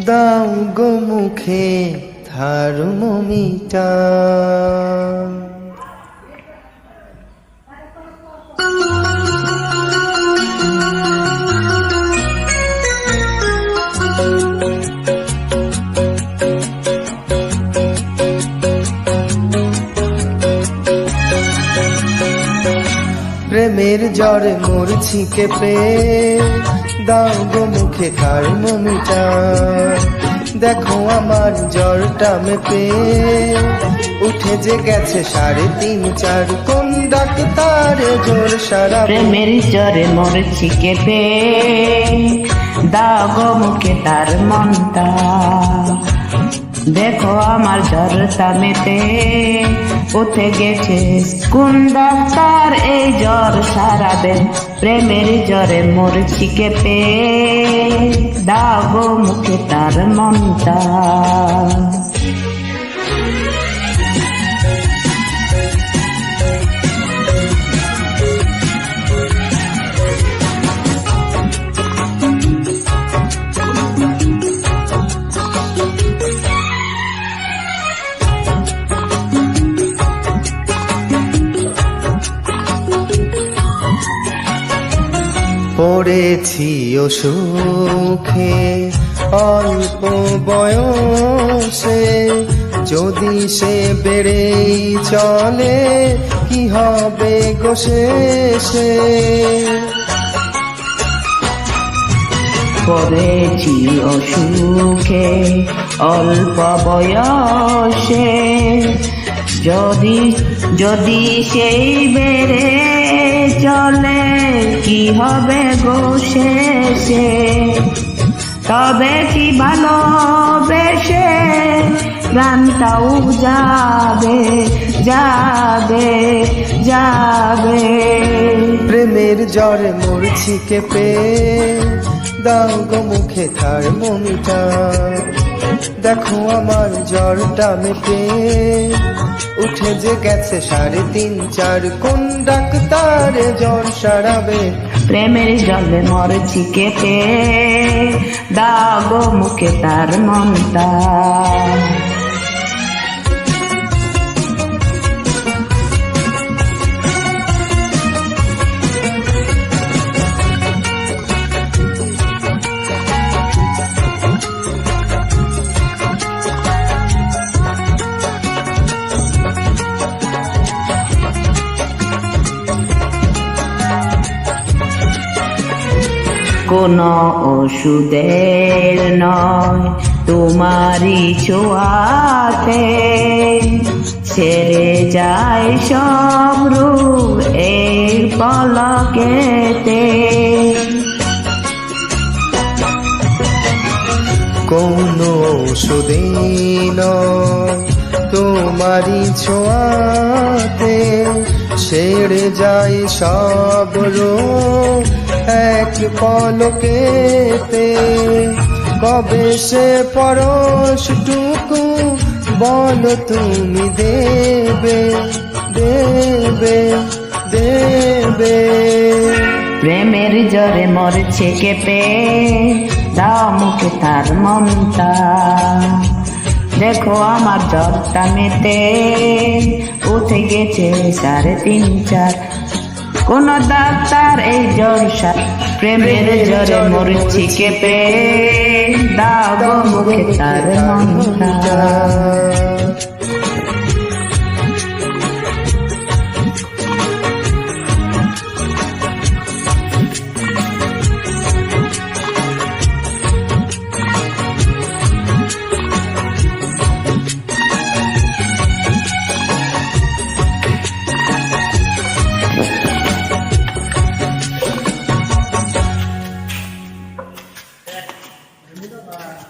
দাও গো মুখে থার্মোমিটার। প্রেমের জ্বরে মরছি কেঁপে, দাও গো মুখে থার্মোমিটার। দেখো আমার জ্বরটা মেপে উঠে যে গেছে 3.5-4। কোন ডাক্তারে জোর সারা? প্রেমের জ্বরে মরছি কেঁপে, দাও গো মুখে থার্মোমিটার। দেখো আমার জ্বরটা মেপে উঠে গেছে, কোন ডাক্তার এই জ্বর সারাবে? প্রেমের জ্বরে মরছি কেঁপে, দাও গো মুখে থার্মোমিটার। পড়েছি অসুখে অল্প বয়সে, যদি সে বেড়েই চলে কি হবে গো শেষে? পড়েছি অসুখে অল্প বয়সে, যদি সেই বেড়ে চলে কি হবে গো শেষে? তবে কি ভালোবেসে প্রাণটাও যাবে যাবে যাবে। প্রেমের জ্বরে মরছি কেঁপে, দাও গো মুখে থার্মোমিটার। দেখো আমার জ্বরটা মেপে উঠে যে গেছে 3.5-4। কোন ডাক্তারে জ্বর সারাবে? প্রেমের জ্বরে মরছি কেঁপে, দাও গো মুখে থার্মোমিটার। কোনো ওষুধের নয় তোমারই ছোঁয়াতে, ছেড়ে যায় সব রূপ এই পলকেতে। কোনো ওষুধে নয় তোমারই ছোঁয়াতে, ছেড়ে যায় সব রোগ এক পলকেতে। কবে সে পরশটুকু বলো তুমি দেবে দেবে দেবে? প্রেমের জ্বরে মরছে কেঁপে, দাও মুখে থার্মোমিটার। দেখো আমার জ্বরটা মেতে উঠে গেছে 3.5-4। কোন ডাক্তার এই জ্বর প্রেমের জ্বরে মরছি কেঁপে, দাও গো মুখে থার্মোমিটার।